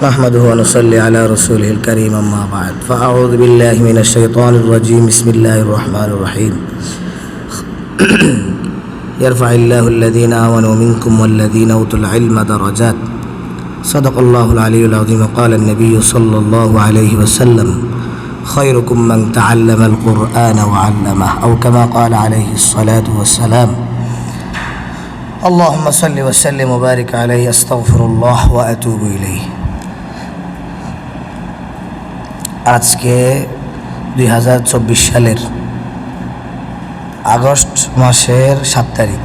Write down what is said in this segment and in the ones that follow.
نحمده ونصلي على رسوله الكريم أما بعد فأعوذ بالله من الشيطان الرجيم بسم الله الرحمن الرحيم يرفع الله الذين آمنوا منكم والذين أوتوا العلم درجات صدق الله العلي العظيم قال النبي صلى الله عليه وسلم خيركم من تعلم القرآن وعلمه أو كما قال عليه الصلاة والسلام اللهم صل وسلم وبارك عليه أستغفر الله وأتوب إليه আজকে 2024 সালের আগস্ট মাসের 7 তারিখ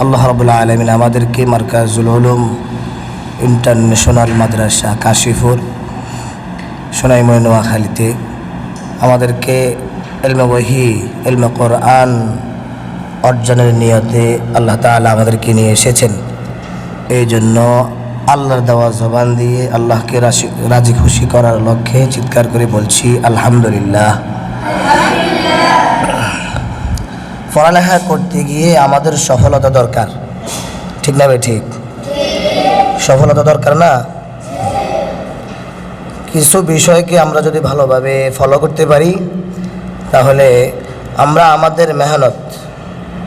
আল্লাহ রাব্বুল আলামিন আমাদেরকে মারকাজুল উলুম ইন্টারন্যাশনাল মাদ্রাসা কাশীপুর সোনাইমুড়ি নোয়াখালীতে আমাদেরকে ইলমে ওয়াহি ইলমে কোরআন অর্জনের নিয়তে আল্লাহ তাআলা আমাদেরকে নিয়ে এসেছেন। এই জন্য আল্লাহর দেওয়া জবান দিয়ে আল্লাহকে রাজি খুশি করার লক্ষ্যে চিৎকার করে বলছি আলহামদুলিল্লাহ। পড়ালেখা করতে গিয়ে আমাদের সফলতা দরকার, ঠিক না ভাই? ঠিক, সফলতা দরকার না? কিছু বিষয়কে আমরা যদি ভালোভাবে ফলো করতে পারি তাহলে আমরা আমাদের মেহনত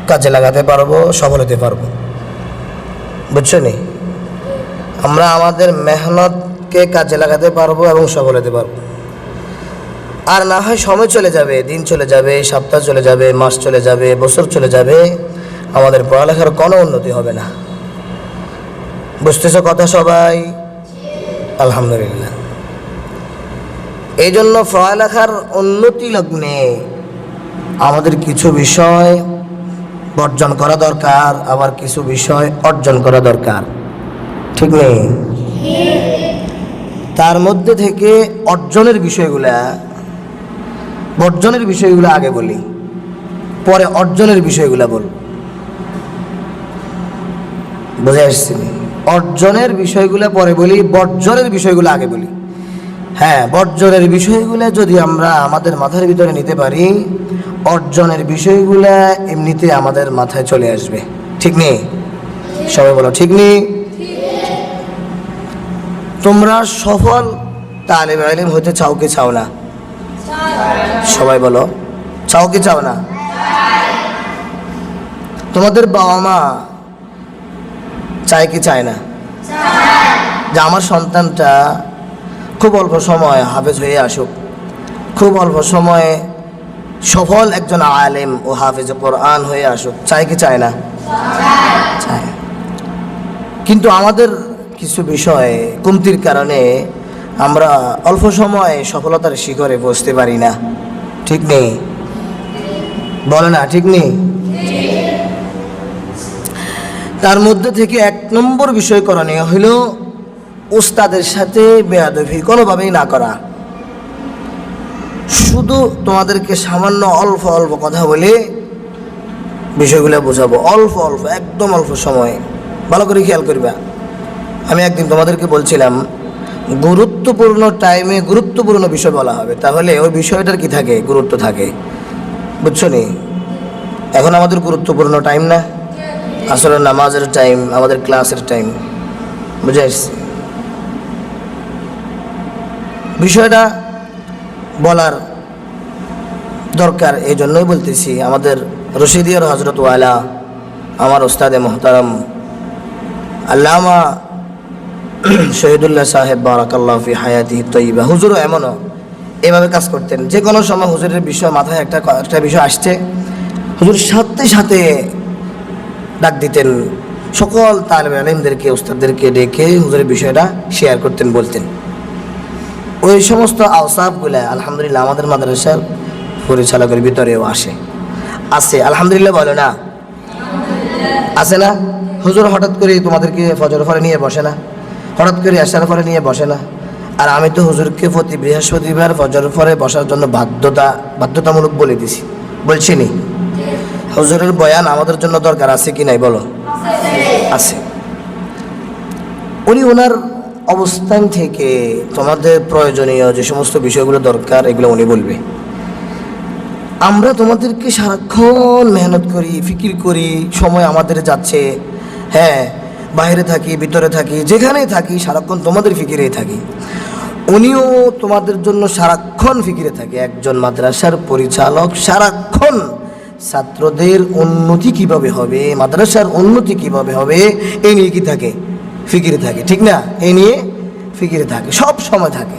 কাজে লাগাতে পারবো, সফল হতে পারবো। বুঝছো নি? আমরা আমাদের মেহনতকে কাজে লাগাতে পারবো এবং সফল হতে পারবো। আর না হয় সময় চলে যাবে, দিন চলে যাবে, সপ্তাহ চলে যাবে, মাস চলে যাবে, বছর চলে যাবে, আমাদের পড়ালেখার কোনো উন্নতি হবে না। বুঝতেছো কথা সবাই? আলহামদুলিল্লাহ। এই জন্য পড়ালেখার উন্নতি লগ্নে আমাদের কিছু বিষয় বর্জন করা দরকার, আবার কিছু বিষয় অর্জন করা দরকার, ঠিক নেই? তার মধ্যে থেকে অর্জনের বিষয়গুলো আগে বলি, পরে অর্জনের বিষয়গুলো বল। বুঝে আসছি? অর্জনের বিষয়গুলো পরে বলি, বর্জনের বিষয়গুলো আগে বলি। হ্যাঁ, বর্জনের বিষয়গুলো যদি আমরা আমাদের মাথার ভিতরে নিতে পারি, অর্জনের বিষয়গুলো এমনিতে আমাদের মাথায় চলে আসবে, ঠিক নেই? সবাই বলো ঠিক নেই? তোমরা সফল তালেবে ইলম হতে চাও কি চাও না? সবাই বলো, চাও কি চাও না? তোমাদের বাবা মা চায় কি চায় না যে আমার সন্তানটা খুব অল্প সময় হাফেজ হয়ে আসুক, খুব অল্প সময়ে সফল একজন আলেম ও হাফেজ কোরআন হয়ে আসুক? চায় কি চায় না? চায়। কিন্তু আমাদের কিছু বিষয় কমতির কারণে আমরা অল্প সময়ে সফলতার শিখরে পৌঁছতে পারি না, ঠিক নেই? বলে না ঠিক নেই? তার মধ্যে থেকে 1 নম্বর বিষয় করণীয় হইল উস্তাদের সাথে বেয়াদবি কোনোভাবেই না করা। শুধু তোমাদেরকে সামান্য অল্প অল্প কথা বলে বিষয়গুলো বোঝাবো, অল্প অল্প, একদম অল্প সময়। ভালো করে খেয়াল করবা। আমি একদিন তোমাদেরকে বলছিলাম গুরুত্বপূর্ণ টাইমে গুরুত্বপূর্ণ বিষয় বলা হবে, তাহলে ওই বিষয়টার কি থাকে? গুরুত্ব থাকে। বুঝছো নি? এখন আমাদের গুরুত্বপূর্ণ টাইম না, আসলে নামাজের টাইম, আমাদের ক্লাসের টাইম। বুঝে আসছি? বিষয়টা বলার দরকার, এই জন্যই বলতেছি। আমাদের রশিদিয়ার হজরত ওয়ালা আমার ওস্তাদে মোহতারম আল্লামা শহীদুল্লাহ সাহেব বারাকাল্লাহু ফি হায়াতিহি তাইয়্যিবা হুজুরও এমনও এভাবে কাজ করতেন। যে কোনো সময় হুজুরের বিষয় মাথায় একটা বিষয় আসছে, হুজুর সাথে সাথে ডাক দিতেন, সকল তালেবে ইলমদেরকে, উস্তাদদেরকে ডেকে হুজুরের বিষয়টা শেয়ার করতেন, বলতেন। ওই সমস্ত আওসাফগুলা আলহামদুলিল্লাহ আমাদের মাদ্রাসার পরিচালকের ভিতরেও আছে। আলহামদুলিল্লাহ বলো না? আছে না? হুজুর হঠাৎ করে তোমাদেরকে ফজর পরে নিয়ে বসে না, হঠাৎ করে আসার পরে নিয়ে বসে না। আর আমি তো হুজুরকে প্রতি বৃহস্পতিবার ফজর পরে বসার জন্য বাধ্যতামূলক বলে দিছি, বলছি নি? হুজুরের বয়ান আমাদের জন্য দরকার আছে কি নাই বলো? আছে। উনি ওনার অবস্থান থেকে তোমাদের প্রয়োজনীয় যে সমস্ত বিষয়গুলো দরকার এগুলো উনি বলবে। আমরা তোমাদেরকে সারাক্ষণ মেহনত করি, ফিকির করি, সময় আমাদের যাচ্ছে। হ্যাঁ, বাইরে থাকি ভিতরে থাকি যেখানেই থাকি সারাক্ষণ তোমাদের ফিকিরেই থাকি, উনিও তোমাদের জন্য সারাক্ষণ ফিকিরে থাকে। একজন মাদ্রাসার পরিচালক সারাক্ষণ ছাত্রদের উন্নতি কিভাবে হবে, মাদ্রাসার উন্নতি কিভাবে হবে এই নিয়ে কি থাকে, ফিকিরে থাকে, ঠিক না? এই নিয়ে ফিকিরে থাকে, সব সময় থাকে।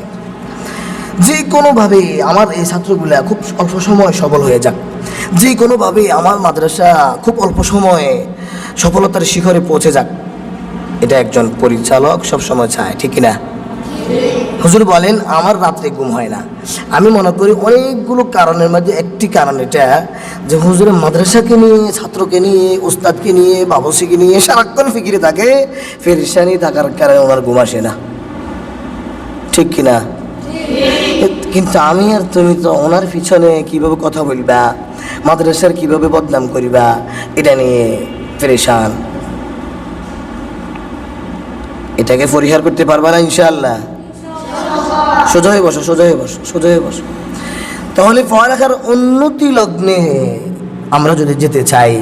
যে কোনোভাবে আমার এই ছাত্রগুলা খুব অল্প সময় সফল হয়ে যাক, যে কোনোভাবে আমার মাদ্রাসা খুব অল্প সময়ে সফলতার শিখরে পৌঁছে যাক, এটা একজন পরিচালক সবসময় চায়, ঠিক না? হুজুর বলেন আমার রাত্রে ঘুম হয় না। আমি মনে করি অনেকগুলো কারণের মধ্যে একটি কারণ এটা যে হুজুরের মাদ্রাসাকে নিয়ে, ছাত্রকে নিয়ে, উস্তাদকে নিয়ে, বাবুসিকে নিয়ে সারাক্ষণ ফিকিরে থাকে, পেরেশানি থাকার কারণে ওনার ঘুম আসে না, ঠিক কিনা? কিন্তু আমি আর তুমি তো ওনার পিছনে কিভাবে কথা বলবা, মাদ্রাসার কিভাবে বদনাম করিবা, এটা নিয়ে পেরেশান। এটাকে পরিহার করতে পারবা না ইনশাআল্লাহ? সোজা হয়ে বসো, সোজা হয়ে বসো, সোজা হয়ে বসো। তাহলে পড়ালেখার উন্নতি লগ্নে আমরা যদি যেতে চাই,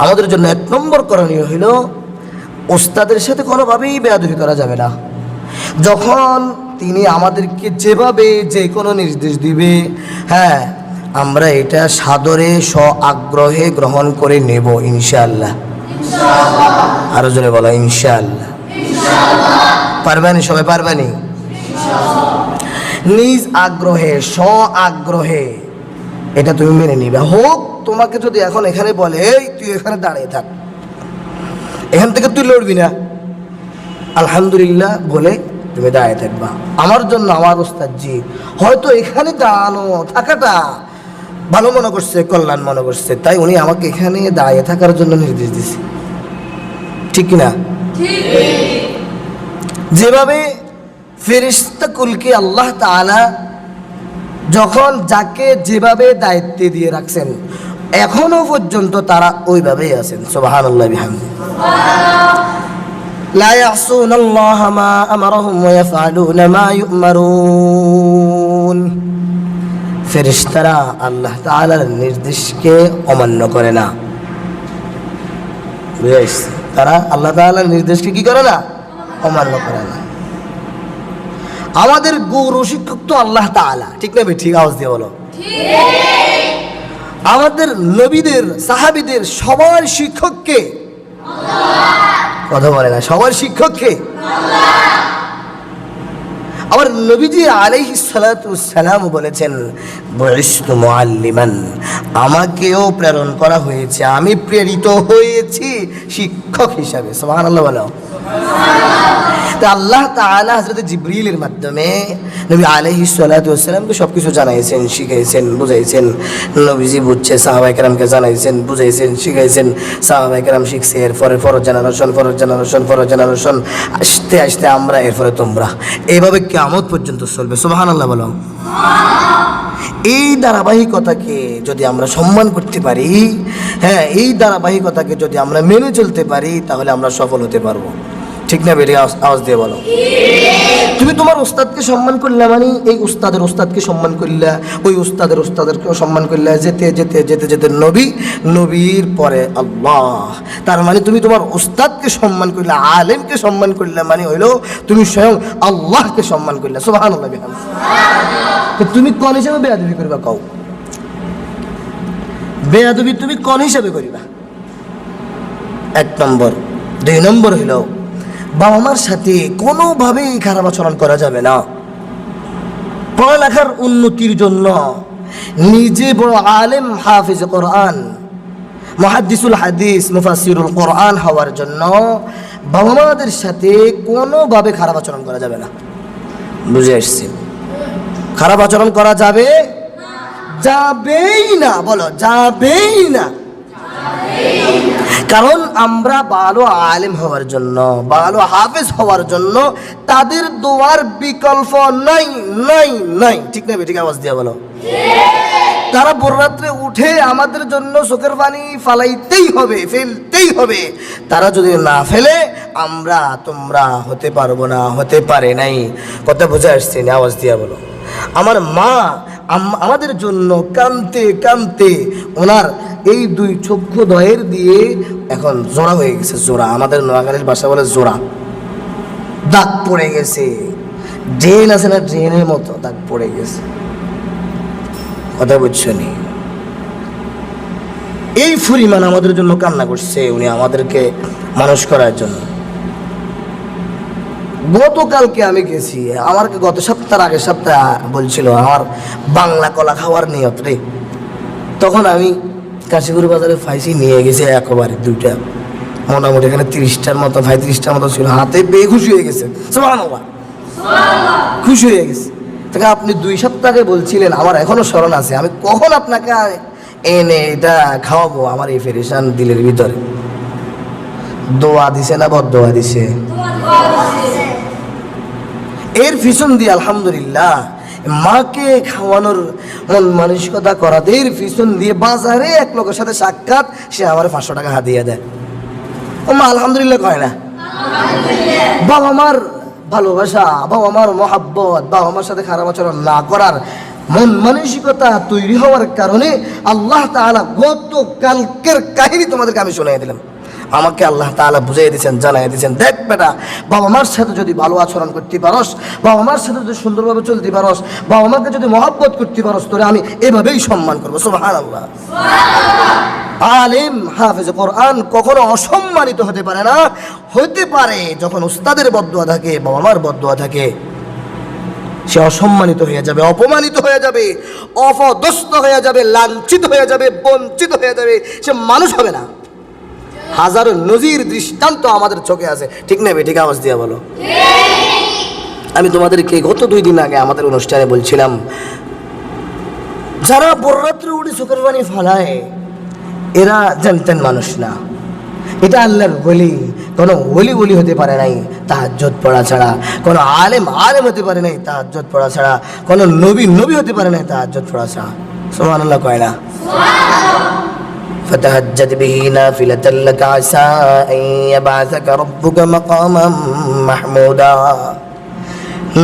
আমাদের জন্য 1 নম্বর করণীয় হইল ওস্তাদের সাথে কোনোভাবেই বেয়াদবি করা যাবে না। যখন তিনি আমাদেরকে যেভাবে যে কোনো নির্দেশ দিবে, হ্যাঁ, আমরা এটা সাদরে আগ্রহে গ্রহণ করে নেব ইনশাআল্লাহ। আরো জোরে বলো ইনশাআল্লাহ। পারবানি? সবাই পারবানি? নিজ আগ্রহে, আগ্রহে এটা তুমি মেনে নিবে। হোক তোমাকে যদি এখন এখানে বলে এই তুই এখানে দাঁড়িয়ে থাক, এখান থেকে তুই লড়বি না, আলহামদুলিল্লাহ বলে তুমি দাঁড়িয়ে থাকবা। আমার জন্য আমার ওস্তাদজি হয়তো এখানে দাঁড়ানো থাকাটা ভালো মনে করছে, কল্যাণ মনে করছে, তাই উনি আমাকে এখানে দাঁড়িয়ে থাকার জন্য নির্দেশ দিছে, ঠিক কিনা? যেভাবে ফেরেশতা কুলকে আল্লাহ তাআলা যখন যাকে যেভাবে দায়িত্বে দিয়ে রাখছেন এখনো পর্যন্ত তারা ওইভাবেই আছেন। সুবহানাল্লাহ বিহামদিহি। লা ইয়াসুনাল্লাহা মা আমারহুম ওয়া ইয়াফআলুনা মা ইউমারুন। ফেরেশতারা আল্লাহ তাআলার নির্দেশকে অমান্য করে না। বুঝাইছে? তারা আল্লাহ তাআলার নির্দেশকে কি করে না? অমান্য করে না। আমাদের গুরু শিক্ষক তো আল্লাহ তাআলা, ঠিক না? ঠিক আওয়াজ দিয়ে বলো। আমাদের নবীদের, সাহাবীদের সবার শিক্ষক কে? কথা বলে না, সবার শিক্ষক কে? আমার নবীজি আলাইহিস সালাতু ওয়াস সালাম বলেছেন বুইসতু মুআল্লিমান, আমাকেও প্রেরণ করা হয়েছে, আমি প্রেরিত হয়েছি শিক্ষক হিসাবে। সুবহানাল্লাহ বলো। তো আল্লাহ তাআলা হযরত জিবরিলের মাধ্যমে নবী আলাইহিস সালাতু ওয়াস সালামকে সবকিছু জানাইছেন, শিখাইছেন, বুঝাইছেন। নবীজি বুঝছে, সাহাবায়ে কেরামকে জানাইছেন, বুঝাইছেন, শিখাইছেন। সাহাবায়ে কেরাম শিখছে, এরপরে ফরজ জেনারেশন আস্তে আস্তে আমরা, এরপরে তোমরা, এইভাবে কিয়ামত পর্যন্ত চলবে। সুবহানাল্লাহ বলো। এই ধারাবাহিকতাকে যদি আমরা সম্মান করতে পারি, হ্যাঁ, এই ধারাবাহিকতাকে যদি আমরা মেনে চলতে পারি, তাহলে আমরা সফল হতে পারবো, ঠিক না? বেরিয়ে আওয়াজ দিয়ে বলো। তুমি তোমার উস্তাদকে সম্মান করলে মানে এই উস্তাদকে সম্মান করলে, ওই উস্তাদেরকেও সম্মান করলে, যেতে যেতে যেতে যেতে নবীর পরে আল্লাহ। তার মানে তুমি তোমার উস্তাদকে সম্মান করলে, আলেমকে সম্মান করলে, মানে হইলো তুমি স্বয়ং আল্লাহকে সম্মান করলে। সুবহানাল্লাহ বিহামদিহি। তো তুমি কোন হিসাবে বেয়াদবি করবা? কও, বেয়াদবি তুমি কোন হিসাবে করিবা? 1 নম্বর। 2 নম্বর হইল বাবা মার সাথে কোনোভাবেই খারাপ আচরণ করা যাবে না। পড়ালেখার উন্নতির জন্য নিজে বড় আলেম, হাফিজ কোরআন, মুহাদ্দিসুল হাদিস, মুফাসসিরুল কোরআন হওয়ার জন্য বাবা মাদের সাথে কোনোভাবে খারাপ আচরণ করা যাবে না। বুঝে আসছি? খারাপ আচরণ করা যাবে? যাবেই না। বলো, যাবেই না। কারণ আমরা ভালো আলেম হওয়ার জন্য, ভালো হাফেজ হওয়ার জন্য তাদের দোয়ার বিকল্প নাই, নাই, নাই, ঠিক না? ঠিক আওয়াজ দিয়ে বলো। তারা ভোর রাত্রে উঠে আমাদের জন্য চোখের পানি ফালাইতেই হবে, ফেলতেই হবে। তারা যদি না ফেলে আমরা, তোমরা হতে পারবো না, হতে পারে নাই। কথা বুঝে আসছে না? আওয়াজ দিয়ে বলো। আমার মা আমাদের জন্য কাঁদতে কাঁদতে ওনার এই দুই চক্ষু দয়ের দিয়ে এখন জোড়া হয়ে গেছে, জোড়া, আমাদের নোয়াখালীর ভাষা বলে জোড়া, দাগ পড়ে গেছে, ড্রেন আছে না, ড্রেনের মতো দাগ পড়ে গেছে। কথা বুঝছো নি? এই পরিমাণ আমাদের জন্য কান্না করছে উনি আমাদেরকে মানুষ করার জন্য। গতকালকে আমি গেছি, আমার গত সপ্তাহ আগের সপ্তাহ বলছিল আমার বাংলা কলা খাওয়ার নিয়ত রে, তখন আমি কাশীপুর বাজারে ফাইসি নিয়ে গেছি একবারে দুইটা, মোটামুটি এখানে 30টার মতো 35টার মতো ছিল, হাতে পেয়ে খুশি হয়ে গেছে, সুবহানাল্লাহ, খুশি হয়ে গেছে। তাকে আপনি 2 সপ্তাহ আগে বলছিলেন, আমার এখনো স্মরণ আছে, আমি কখন আপনাকে এনে এটা খাওয়াবো, আমার এই ফেরেশান দিলের ভিতরে। দোয়া দিছে না বদদোয়া দিছে? এর পিছন দিয়ে আলহামদুলিল্লাহ মাকে খাওয়ানোর মন মানসিকতা করাতে এর পিছন দিয়ে বাজারে এক লোকের সাথে সাক্ষাৎ, সে আমার 500 টাকা হাদিয়া দেয়। ও মা আলহামদুলিল্লাহ কয় না? বাবা মার ভালোবাসা, বাবা মার মহাব্বত, বাবা মার সাথে খারাপ আচরণ না করার মন মানসিকতা তৈরি হওয়ার কারণে আল্লাহ তাআলা গতকালকের কাহিনী তোমাদেরকে আমি শোনাই দিলাম। আমাকে আল্লাহ তাআলা বুঝিয়ে দিয়েছেন, জানাই দিয়েছেন, দেখ বেটা, বাবা মার সাথে যদি ভালো আচরণ করতে পারস, বাবা মার সাথে যদি সুন্দরভাবে চলতে পারস, বাবা মাকে যদি মহব্বত করতে পারস, তোরে আমি এভাবেই সম্মান করবো। সুবহানাল্লাহ। আলেম হাফেজ কোরআন কখনো অসম্মানিত হতে পারে না। হতে পারে যখন উস্তাদের বদদুয়া থাকে, বাবা মার বদদুয়া থাকে, সে অসম্মানিত হয়ে যাবে, অপমানিত হয়ে যাবে, অপদস্থ হয়ে যাবে, লাঞ্ছিত হয়ে যাবে, বঞ্চিত হয়ে যাবে, সে মানুষ হবে না। হাজারো নজির দৃষ্টান্ত আমাদের চোখে আছে, ঠিক নেবে? ঠিক আওয়াজ দিয়ে বলো। আমি তোমাদেরকে গত 2 দিন আগে আমাদের অনুষ্ঠানে বলছিলাম, যারা বড়রাত্রে উঠে চোখের পানি ফালায় এরা জানতেন মানুষ না, এটা আল্লাহর ওলি। কোনো ওলি হতে পারে নাই তাহাজ্জুদ পড়া ছাড়া, কোনো আলেম হতে পারে নাই তাহাজ্জুদ পড়া ছাড়া, কোনো নবী হতে পারে নাই তাহাজ্জুদ পড়া ছাড়া। সুবহানাল্লাহ কয় না? فتهجد به نافلة لك عسى أن يبعثك ربك مقاما محمودا।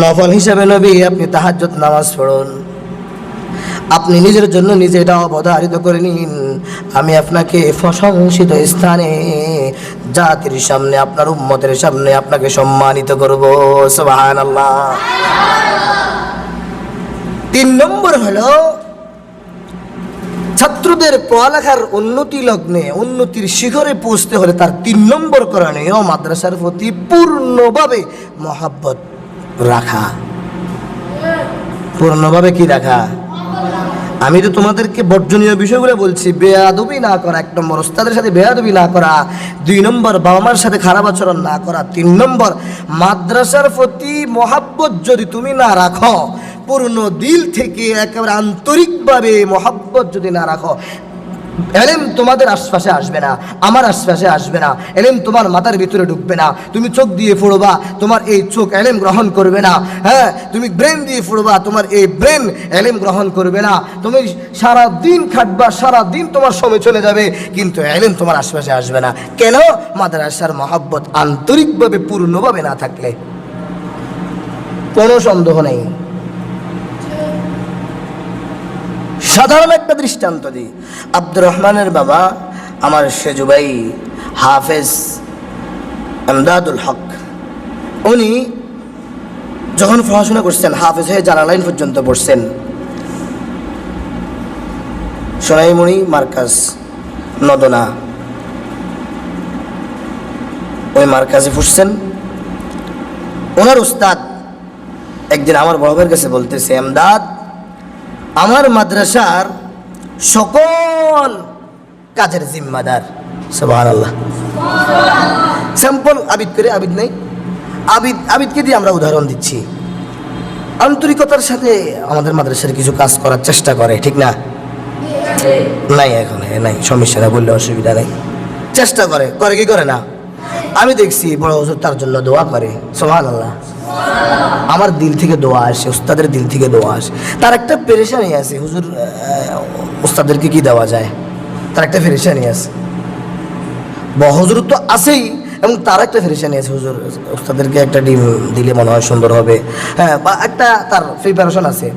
নফল হিসাবে নবী আপনি তাহাজ্জুদ নামাজ পড়ুন, আপনি নিজের জন্য নিজে এটা অবধারিত করে নিন, আমি আপনাকে প্রশংসিত স্থানে জাতির সামনে, আপনার উম্মতের সামনে আপনাকে সম্মানিত করব। সুবহানাল্লাহ। 3 নম্বর হলো ছাত্রদের পড়ালেখার উন্নতি লগ্নে, উন্নতির শিখরে পৌঁছতে হলে তার 3 নম্বর করণীয় মাদ্রাসার প্রতি পূর্ণভাবে মহব্বত রাখা। পূর্ণভাবে কি রাখা? আমি তো তোমাদেরকে বর্জনীয় বিষয়গুলো বলছি। বেয়াদবি না করা 1 নম্বর, ওস্তাদের সাথে বেয়াদবি না করা 2 নম্বর, বাবা মার সাথে খারাপ আচরণ না করা 3 নম্বর। মাদ্রাসার প্রতি মহব্বত যদি তুমি না রাখো, পূর্ণ দিল থেকে একেবারে আন্তরিকভাবে মহব্বত যদি না রাখো, এলেম তোমাদের আশপাশে আসবে না, আমার আশপাশে আসবে না, এলেম তোমার মাথার ভিতরে ঢুকবে না। তুমি চোখ দিয়ে পড়বা, তোমার এই চোখ এলেম গ্রহণ করবে না। হ্যাঁ, তুমি ব্রেন দিয়ে পড়বা, তোমার এই ব্রেন এলেম গ্রহণ করবে না। তুমি সারা দিন খাটবা, সারা দিন তোমার সময় চলে যাবে, কিন্তু এলেম তোমার আশপাশে আসবে না। কেন? মাদ্রাসার মহব্বত আন্তরিকভাবে পূর্ণভাবে না থাকলে। কোনো সন্দেহ নেই। সাধারণ একটা দৃষ্টান্ত দিই। আব্দুর রহমানের বাবা আমার সেজু ভাই হাফেজ এমদাদুল হক, উনি যখন পড়াশোনা করছেন, হাফেজ হয়ে জালালাইন পর্যন্ত পড়ছেন, সোনাইমুড়ি মার্কাজ নদনা, ওই মার্কাজে পড়ছেন। ওনার উস্তাদ একদিন আমার বড় ভাইয়ের কাছে বলতেছে, এমদাদ, আমার মাদ্রাসার সকল কাজের জিম্মাদার। সুবহানাল্লাহ। স্যাম্পল আবিদ করে, আবিদ নেই, আবিদকে দিয়ে আমরা উদাহরণ দিচ্ছি। আন্তরিকতার সাথে আমাদের মাদ্রাসার কিছু কাজ করার চেষ্টা করে, ঠিক না? নাই, এখন নাই, সমস্যা না, বললে অসুবিধা নেই। চেষ্টা করে কি করে না? আমি দেখছি বড় হুজুর তার জন্য দোয়া করে। সুবহানাল্লাহ। আমার দিল থেকে দোয়া আসে, উস্তাদের দিল থেকে দোয়া আসে। তার একটা পেরেশানি আছে, হুজুর উস্তাদেরকে কি দেওয়া যায়, তার একটা পেরেশানি আছে। হুজুর তো আছেই, এবং তার একটা পেরেশানি আছে, হুজুর উস্তাদেরকে একটা ডিম দিলে মনে হয় সুন্দর হবে, হ্যাঁ, বা একটা তার প্রিপারেশন আছে।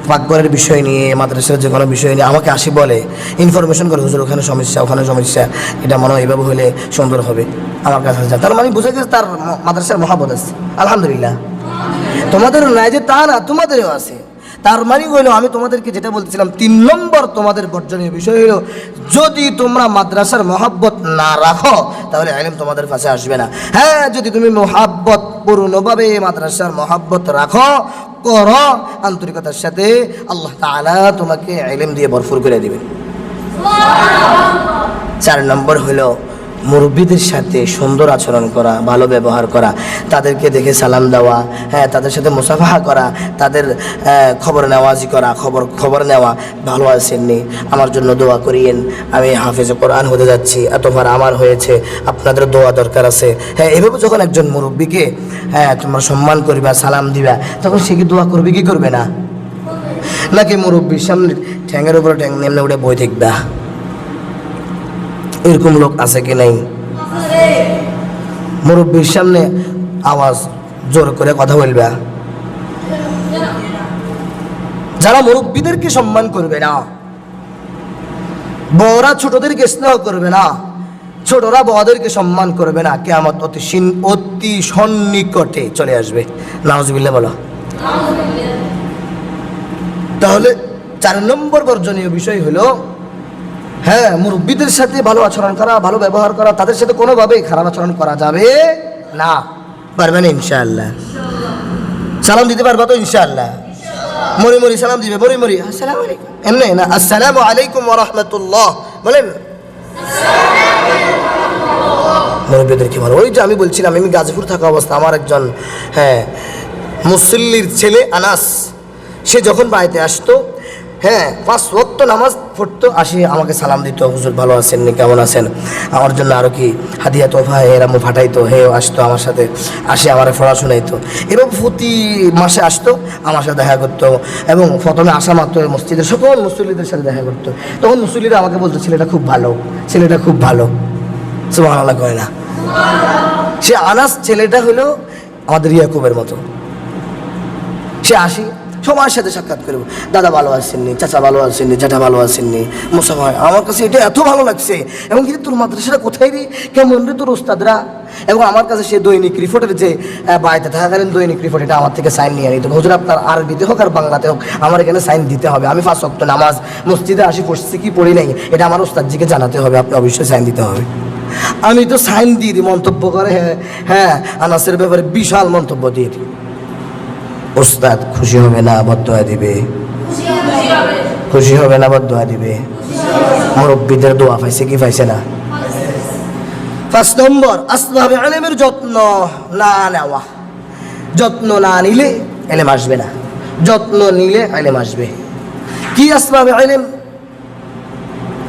পাকঘরের বিষয় নিয়ে, মাদ্রাসার যে কোনো বিষয় নিয়ে আমাকে আসি বলে, ইনফরমেশন করে, হুজুর ওখানে সমস্যা, ওখানে সমস্যা, এটা মনে হয় এইভাবে হলে সুন্দর হবে, আমার কাছে আসে। তার মানে বুঝে গেছে তার মাদ্রাসার মহাব্বত আছে। আলহামদুলিল্লাহ। তোমাদের নাই যে তা না, তোমাদেরও আছে। তার মানে হইলো, আমি তোমাদেরকে যেটা বলতেছিলাম, 3 নম্বর তোমাদের বর্জনীয় বিষয় হইলো, যদি তোমরা মাদ্রাসার মহাব্বত না রাখো তাহলে ইলম তোমাদের কাছে আসবে না। হ্যাঁ, যদি তুমি মহাব্বত পূর্ণভাবে মাদ্রাসার মহাব্বত রাখো, করো আন্তরিকতার সাথে, আল্লাহ তাআলা তোমাকে ইলম দিয়ে ভরপুর করে দিবেন। 4 নম্বর হলো মুরব্বীদের সাথে সুন্দর আচরণ করা, ভালো ব্যবহার করা, তাদেরকে দেখে সালাম দেওয়া, হ্যাঁ, তাদের সাথে মুসাফাহা করা, তাদের খবর নেওয়াজি করা, খবর নেওয়া, ভালো আছেননি, আমার জন্য দোয়া করিয়েন, আমি হাফেজে কোরআন হতে যাচ্ছি, এতবার আমার হয়েছে, আপনাদের দোয়া দরকার আছে। হ্যাঁ, এভাবে যখন একজন মুরব্বীকে তোমরা সম্মান করবা, সালাম দিবা, তখন সে কি দোয়া করবে কি করবে না? নাকি মুরব্বীর সামনে ঠ্যাঙের উপরে ঠ্যাং নেমনে উঠে বই দেখবা? এরকম লোক আছে কি নাই? মুরব্বীর সামনে আওয়াজ জোর করে কথা বলবা। যারা মুরব্বীদেরকে সম্মান করবে না, বড়রা ছোটদেরকে স্নেহ করবে না, ছোটরা বড়দেরকে সম্মান করবে না, কিয়ামত অতি সন্নিকটে চলে আসবে। নাউজুবিল্লাহ বলো। তাহলে 4 নম্বর বর্জনীয় বিষয় হলো, হ্যাঁ, মুরব্বীদের সাথে ভালো আচরণ করা, ভালো ব্যবহার করা, তাদের সাথে কোনোভাবেই খারাপ আচরণ করা যাবে না। পারবেন ইনশাআল্লাহ? সালাম দিতে পারবা তো ইনশাআল্লাহ? মরি মরি সালাম দিবে, মরি মরি আসসালামু আলাইকুম, এমনি না, আসসালামু আলাইকুম ওয়া রাহমাতুল্লাহ বলেন। মুরব্বীদেরকে ভালো। ওই যে আমি বলছিলাম, আমি গাজীপুর থাকা অবস্থা আমার একজন মুসল্লির ছেলে আনাস, সে যখন বাড়িতে আসতো, 5 ওয়াক্ত নামাজ পড়তো, আসি আমাকে সালাম দিত, হুজুর ভালো আছেন নি, কেমন আছেন, আমার জন্য আরও কি হাদিয়া তোফা এরামও ফাটাইতো, আসতো আমার সাথে, আসি আমার পড়া শোনাইতো। এবং প্রতি মাসে আসতো, আমার সাথে দেখা করতো, এবং প্রথমে আসা মাত্র মসজিদের সকল মুসল্লিদের সাথে দেখা করতো। তখন মুসল্লিরা আমাকে বলতো, ছেলেটা খুব ভালো, ছেলেটা খুব ভালো। সুবহানাল্লাহ কয় না? সে আনাস ছেলেটা হলো আমাদের ইয়াকুবের মতো। সে আসি সবার সাথে সাক্ষাৎ করবো, দাদা ভালো আছেননি, চাচা ভালো আছেননি, জ্যাঠা ভালো আছেননি, মুসাফা। আমার কাছে এটা এত ভালো লাগছে, এবং কিন্তু তোর মাদ্রাসাটা কোথায় রে, কেমন রে তোর ওস্তাদরা। এবং আমার কাছে সে দৈনিক রিপোর্টের যে বাড়িতে থাকাকালীন দৈনিক রিপোর্ট, এটা আমার থেকে সাইন নিয়ে নিত। হুজুর আপনার আরবিতে হোক আর বাংলাতে হোক, আমার এখানে সাইন দিতে হবে, আমি 5 ওয়াক্ত নামাজ মসজিদে আসি, পড়ছি কি পড়ি নাই, এটা আমার ওস্তাদজিকে জানাতে হবে, আপনি অবশ্যই সাইন দিতে হবে। আমি তো সাইন দিয়ে দিই, মন্তব্য করে, হ্যাঁ আনাসের ব্যাপারে বিশাল মন্তব্য দিয়ে দিই। ওস্তাদ খুশি হবে না, বদদোয়া দিবে, খুশি হবে না, বদদোয়া দিবে। মুরব্বীদের দোয়া পাইছে কি পাইছে না? 5 নম্বর, আসবাবে ইলমের যত্ন না নেওয়া। যত্ন না নিলে ইলম আসবে না, যত্ন নিলে ইলম আসবে। কি আসবাবে ইলম?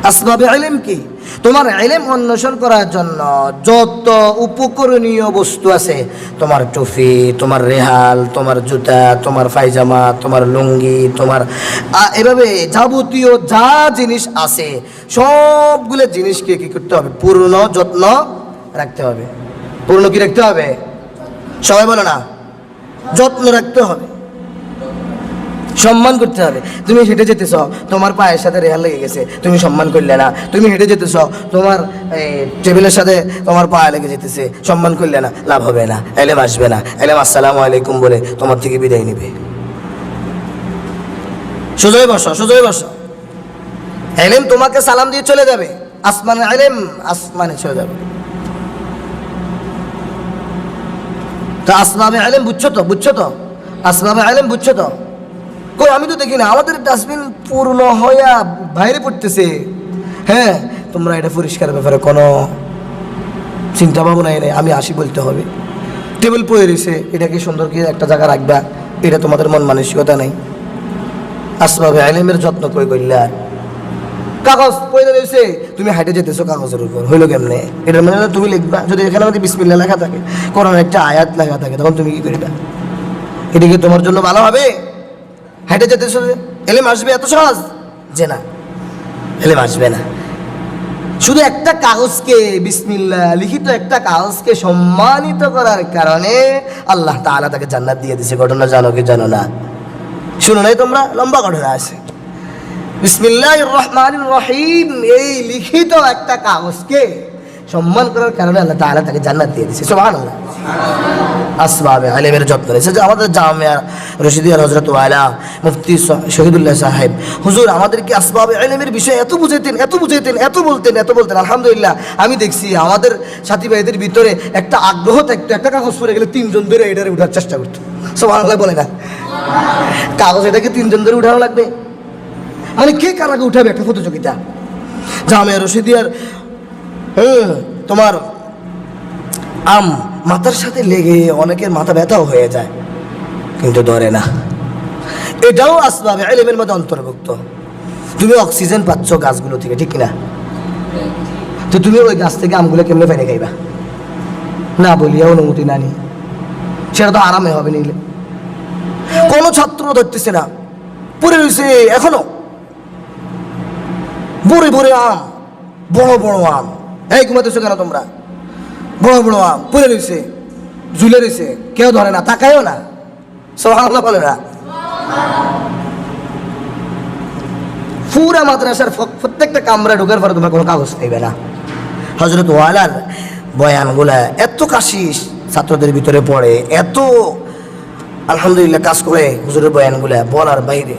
আসবাবে ইলম কি? তোমার ইলম অন্বেষণ করার জন্য যত উপকরণীয় বস্তু আছে, তোমার টুপি, তোমার রেহাল, তোমার জুতা, তোমার পায়জামা, তোমার লুঙ্গি, তোমার এভাবে যাবতীয় যা জিনিস আছে, সবগুলো জিনিসকে কি করতে হবে? পূর্ণ যত্ন রাখতে হবে। পূর্ণ কি রাখতে হবে? সবাই বলো না, যত্ন রাখতে হবে, সম্মান করতে হবে। তুমি হেঁটে যেতেছ, তোমার পায়ের সাথে রেহাল লেগে গেছে, তুমি সম্মান করলে না। তুমি হেঁটে যেতেছ, তোমার টেবিলের সাথে তোমার পায়ে লেগে যেতেছে, সম্মান করলে না, লাভ হবে না, ইলম আসবে না। ইলম আসসালামু আলাইকুম বলে তোমার থেকে বিদায় নিবে। সোজাই বসো, সোজাই বসো। ইলম তোমাকে সালাম দিয়ে চলে যাবে, আসমানে ইলম আসমানে চলে যাবে। তো আসবাবে ইলম বুঝছো তো? বুঝছো তো? আসবাবে ইলম বুঝছো তো? কই আমি তো দেখি না, আমাদের ডাস্টবিন পূর্ণ হইয়া বাইরে পড়তেছে। হ্যাঁ, তোমরা এটা পরিষ্কার ব্যাপারে কোনো চিন্তা ভাবনাই নেই, আমি আসি বলতে হবে। টেবিল পড়ে রয়েছে, এটাকে সুন্দর করে একটা জায়গা রাখবা, এটা তোমাদের মন মানসিকতা নেই। আসবাবে ইলমের যত্ন কই করলা? কাগজ পড়ে রয়েছে, তুমি হাইটে যেতেছো কাগজের উপর, হইলো কেমনে? এটার মানে তুমি লিখবা, যদি এখানে আমাদের বিসমিল্লাহ লেখা থাকে, কোরআনের একটা আয়াত লেখা থাকে, তখন তুমি কি করবা? এটা কি তোমার জন্য ভালো হবে? হেঁটে যেতে ইলম আসবে এত সহজ? যে না, ইলম আসবে না। শুধু একটা কাগজকে, বিসমিল্লাহ লিখিত একটা কাগজকে সম্মানিত করার কারণে আল্লাহ তাআলা তাকে জান্নাত দিয়ে দিয়েছে। ঘটনা জানো কি জানো না? শুনো নাই তোমরা? লম্বা ঘটনা আছে। বিসমিল্লাহির রহমানির রহিম, এই লিখিত একটা কাগজকে সম্মান করার কারণে আল্লাহ তাআলা তাকে জান্নাত দিয়ে দিয়েছে। সুবহানাল্লাহ। আসবাবে আলেমের যত্ন রয়েছে। যে আমাদের জামিয়া রশিদিয়া হযরত ওয়ালা মুফতি শহীদুল্লাহ সাহেব হুজুর আমাদেরকে আসবাবে আলেমের বিষয়ে এত বুঝাইতেন, এত বলতেন। আলহামদুলিল্লাহ আমি দেখছি আমাদের সাথী ভাইদের ভিতরে একটা আগ্রহ থাকতো, একটা কাগজ পড়ে গেলে 3 জন ধরে এটারে উঠার চেষ্টা করতো। সুবহানাল্লাহ বলে না? কাগজ এটাকে 3 জন ধরে উঠানো লাগবে, মানে কে কার আগে উঠাবে, একটা প্রতিযোগিতা। জামিয়া রশিদিয়ার তোমার আম মাথার সাথে লেগে অনেকের মাথা ব্যথাও হয়ে যায়, কিন্তু ধরে না। এটাও আসবাবে ইলমের মধ্যে অন্তর্ভুক্ত। তুমি অক্সিজেন পাচ্ছ গাছগুলো থেকে, ঠিক না? তো তুমি ওই গাছ থেকে আমগুলো কেমনে ফেলে খাইবা? না বলিয়া অনুমতি না নিয়ে, সেটা তো আরামে হবে নিলে। কোনো ছাত্র ধরতেছে না, পড়ে রয়েছে এখনো বড় আম, বড় আম। এই ঘুমাতেছো কেন তোমরা? বড় আম পড়ে রয়েছে, ঝুলে রয়েছে, কেউ ধরে না, তাকায়ও না। সুবহানাল্লাহ বলে না? পুরা মাদ্রাসার প্রত্যেকটা কামরা ঢোকার পরে তোমরা কোনো কাগজ পাইবে না। হযরত ওয়ালার বয়ানগুলা এত কাশিস ছাত্রদের ভিতরে পড়ে, এত আলহামদুলিল্লাহ কাজ করে হুজুরের বয়ানগুলা বলার বাইরে।